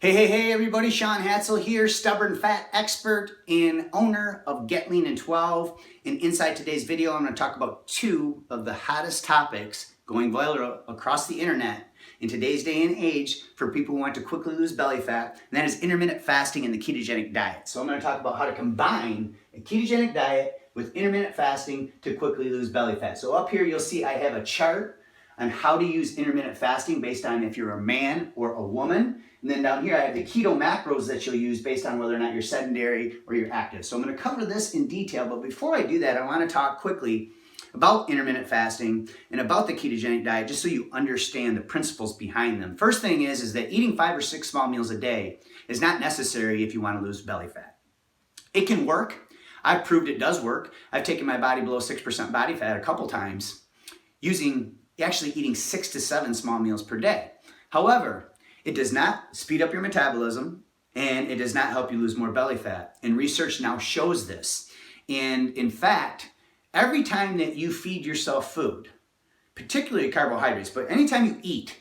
Hey everybody, Sean Hatzel here, stubborn fat expert and owner of Get Lean in 12. And inside today's video, I'm going to talk about two of the hottest topics going viral across the internet in today's day and age for people who want to quickly lose belly fat, and that is intermittent fasting and the ketogenic diet. So I'm going to talk about how to combine a ketogenic diet with intermittent fasting to quickly lose belly fat. So up here you'll see I have a chart on how to use intermittent fasting based on if you're a man or a woman. And then down here I have the keto macros that you'll use based on whether or not you're sedentary or you're active. So I'm going to cover this in detail, but before I do that, I want to talk quickly about intermittent fasting and about the ketogenic diet just so you understand the principles behind them. First thing is that eating 5 or 6 small meals a day is not necessary if you want to lose belly fat. It can work. I've proved it does work. I've taken my body below 6% body fat a couple times using actually eating 6 to 7 small meals per day. However, it does not speed up your metabolism and it does not help you lose more belly fat. And research now shows this. And in fact, every time that you feed yourself food, particularly carbohydrates, but anytime you eat,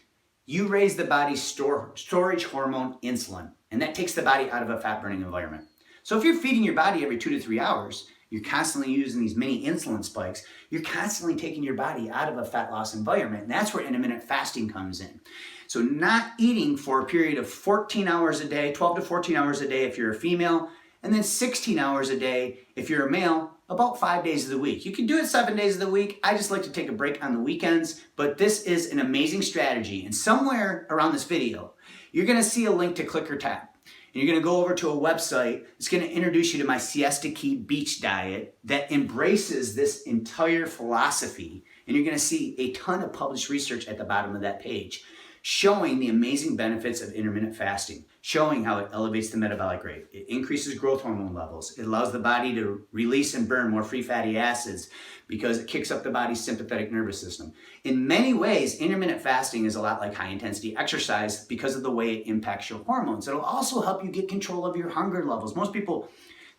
you raise the body's storage hormone insulin, and that takes the body out of a fat burning environment. So if you're feeding your body every 2 to 3 hours, you're constantly using these mini insulin spikes, you're constantly taking your body out of a fat loss environment. And that's where intermittent fasting comes in. So not eating for a period of 14 hours a day, 12 to 14 hours a day if you're a female, and then 16 hours a day if you're a male, about 5 days of the week. You can do it 7 days of the week. I just like to take a break on the weekends, but this is an amazing strategy. And somewhere around this video, you're gonna see a link to click or tap. And you're gonna go over to a website that's gonna introduce you to my Siesta Key Beach diet that embraces this entire philosophy. And you're gonna see a ton of published research at the bottom of that page showing the amazing benefits of intermittent fasting, showing how it elevates the metabolic rate, it increases growth hormone levels, it allows the body to release and burn more free fatty acids because it kicks up the body's sympathetic nervous system. In many ways, intermittent fasting is a lot like high intensity exercise because of the way it impacts your hormones. It'll also help you get control of your hunger levels. Most people,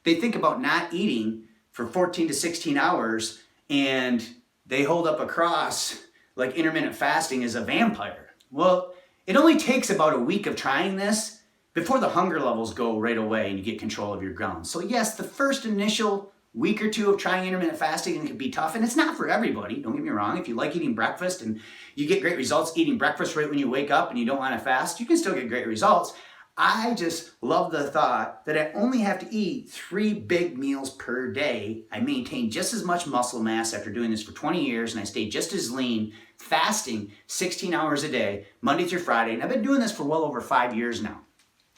they think about not eating for 14 to 16 hours and they hold up a cross like intermittent fasting is a vampire. Well, it only takes about a week of trying this before the hunger levels go right away and you get control of your gums. So yes, the first initial week or two of trying intermittent fasting can be tough, and it's not for everybody, don't get me wrong. If you like eating breakfast and you get great results eating breakfast right when you wake up and you don't want to fast, you can still get great results. I just love the thought that I only have to eat 3 big meals per day. I maintain just as much muscle mass after doing this for 20 years, and I stay just as lean, fasting 16 hours a day, Monday through Friday, and I've been doing this for well over 5 years now.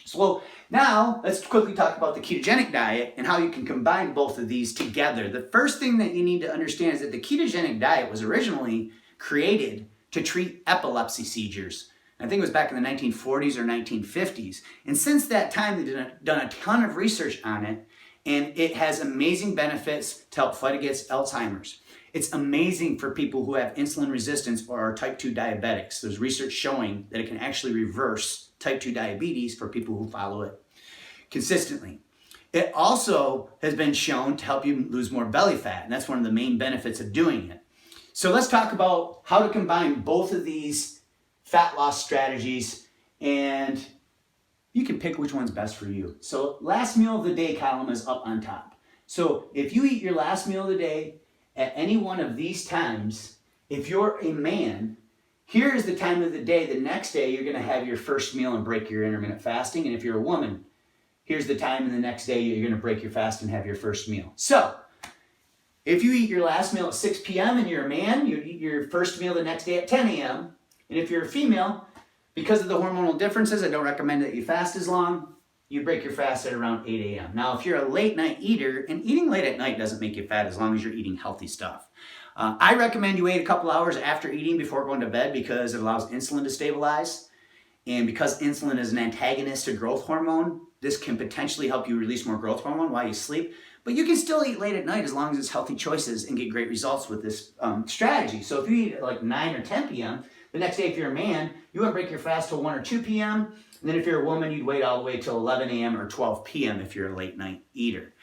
So now let's quickly talk about the ketogenic diet and how you can combine both of these together. The first thing that you need to understand is that the ketogenic diet was originally created to treat epilepsy seizures. I think it was back in the 1940s or 1950s. And since that time, they've done a ton of research on it, and it has amazing benefits to help fight against Alzheimer's. It's amazing for people who have insulin resistance or are type 2 diabetics. There's research showing that it can actually reverse type 2 diabetes for people who follow it consistently. It also has been shown to help you lose more belly fat, and that's one of the main benefits of doing it. So let's talk about how to combine both of these fat loss strategies, and you can pick which one's best for you. So last meal of the day column is up on top. So if you eat your last meal of the day at any one of these times, if you're a man, here is the time of the day. The next day you're gonna have your first meal and break your intermittent fasting. And if you're a woman, here's the time and the next day you're gonna break your fast and have your first meal. So if you eat your last meal at 6 p.m. and you're a man, you eat your first meal the next day at 10 a.m. And if you're a female, because of the hormonal differences, I don't recommend that you fast as long. You break your fast at around 8 a.m. Now, if you're a late night eater, and eating late at night doesn't make you fat as long as you're eating healthy stuff. I recommend you wait a couple hours after eating before going to bed because it allows insulin to stabilize. And because insulin is an antagonist to growth hormone, this can potentially help you release more growth hormone while you sleep. But you can still eat late at night as long as it's healthy choices and get great results with this strategy. So if you eat at like 9 or 10 p.m., the next day, if you're a man, you want to break your fast till 1 or 2 p.m. And then if you're a woman, you'd wait all the way till 11 a.m. or 12 p.m. if you're a late night eater.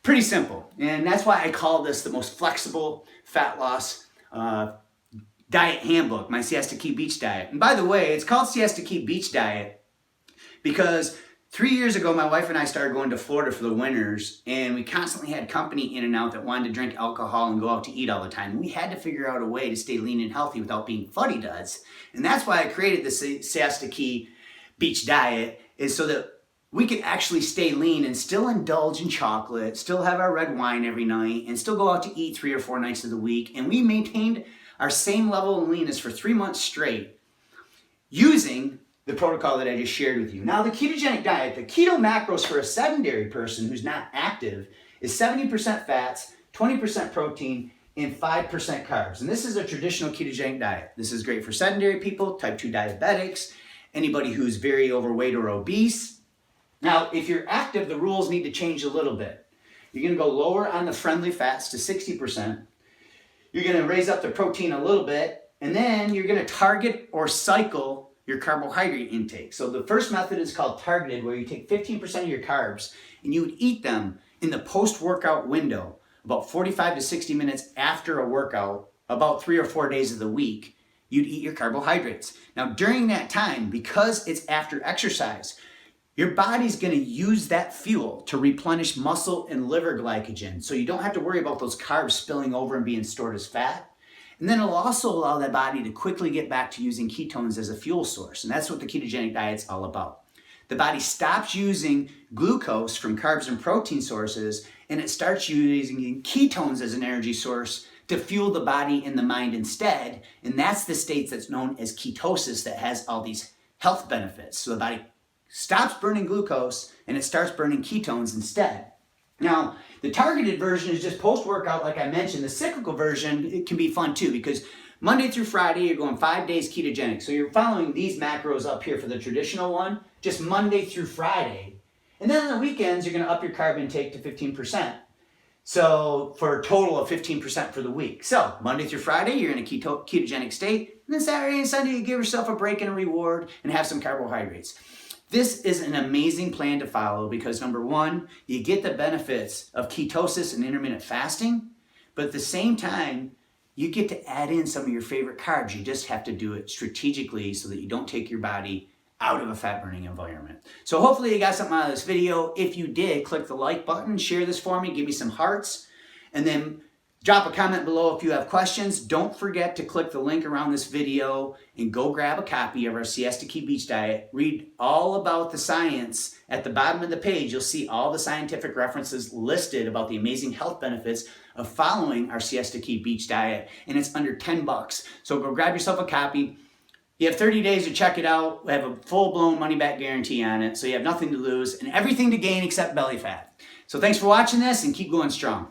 Pretty simple. And that's why I call this the most flexible fat loss diet handbook, my Siesta Key Beach diet. And by the way, it's called Siesta Key Beach diet Because 3 years ago, my wife and I started going to Florida for the winters, and we constantly had company in and out that wanted to drink alcohol and go out to eat all the time. We had to figure out a way to stay lean and healthy without being fuddy-dudds. And that's why I created the Siesta Key Beach Diet, is so that we could actually stay lean and still indulge in chocolate, still have our red wine every night, and still go out to eat 3 or 4 nights of the week. And we maintained our same level of leanness for 3 months straight using the protocol that I just shared with you. Now, the ketogenic diet, the keto macros for a sedentary person who's not active is 70% fats, 20% protein, and 5% carbs. And this is a traditional ketogenic diet. This is great for sedentary people, type 2 diabetics, anybody who's very overweight or obese. Now, if you're active, the rules need to change a little bit. You're going to go lower on the friendly fats to 60%. You're going to raise up the protein a little bit, and then you're going to target or cycle your carbohydrate intake. So the first method is called targeted, where you take 15% of your carbs and you would eat them in the post-workout window, about 45 to 60 minutes after a workout, about 3 or 4 days of the week. You'd eat your carbohydrates. Now, during that time, because it's after exercise, your body's going to use that fuel to replenish muscle and liver glycogen. So you don't have to worry about those carbs spilling over and being stored as fat. And then it'll also allow that body to quickly get back to using ketones as a fuel source. And that's what the ketogenic diet's all about. The body stops using glucose from carbs and protein sources, and it starts using ketones as an energy source to fuel the body and the mind instead. And that's the state that's known as ketosis that has all these health benefits. So the body stops burning glucose and it starts burning ketones instead. Now, the targeted version is just post-workout, like I mentioned. The cyclical version, it can be fun too, because Monday through Friday, you're going 5 days ketogenic. So you're following these macros up here for the traditional one, just Monday through Friday. And then on the weekends, you're going to up your carb intake to 15%. So for a total of 15% for the week. So Monday through Friday, you're in a ketogenic state. And then Saturday and Sunday, you give yourself a break and a reward and have some carbohydrates. This is an amazing plan to follow because, number one, you get the benefits of ketosis and intermittent fasting, but at the same time, you get to add in some of your favorite carbs. You just have to do it strategically so that you don't take your body out of a fat-burning environment. So hopefully you got something out of this video. If you did, click the like button, share this for me, give me some hearts, and then drop a comment below if you have questions. Don't forget to click the link around this video and go grab a copy of our Siesta Key Beach Diet. Read all about the science. At the bottom of the page, you'll see all the scientific references listed about the amazing health benefits of following our Siesta Key Beach Diet, and it's under $10. So go grab yourself a copy. You have 30 days to check it out. We have a full-blown money-back guarantee on it, so you have nothing to lose and everything to gain except belly fat. So thanks for watching this, and keep going strong.